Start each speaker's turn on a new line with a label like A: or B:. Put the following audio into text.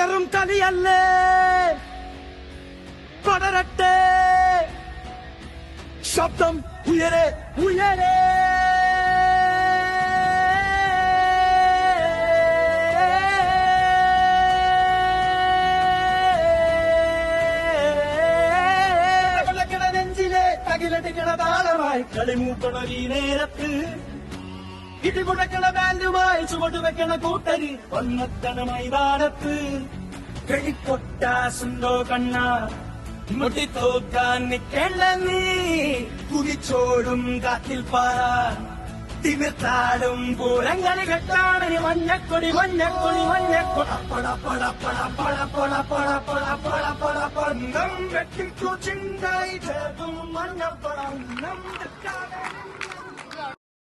A: വെറും കളിയല്ലേ പടരട്ടെ ശബ്ദം ഉയരെ ഉയരെ നെഞ്ചിലെ തകിലടിക്കണ താളമായി കളിമൂട്ടണൊരീ നേരത്ത് ഇടികുടക്കണ ബാൻഡുമായി ചുവട് വെക്കണ കൂട്ടര് ഒന്നെത്തണ മൈതാനത്ത് വെടിക്കൊട്ടാസുണ്ടോ കണ്ണ മുട്ടിത്തോക്കാൻ നിൽക്കേണ്ട നീ കുതിച്ചോടും കാറ്റിൽ പാറാൻ തിമിർത്താടും പൂരങ്ങളി കെട്ടാണി മഞ്ഞക്കൊടി മഞ്ഞക്കൊടി മഞ്ഞക്കൊട പട പട പട പട പട പട പട പട പട പടം വെട്ടിക്കു ചിന്തായി ചേർക്കും മഞ്ഞപ്പടം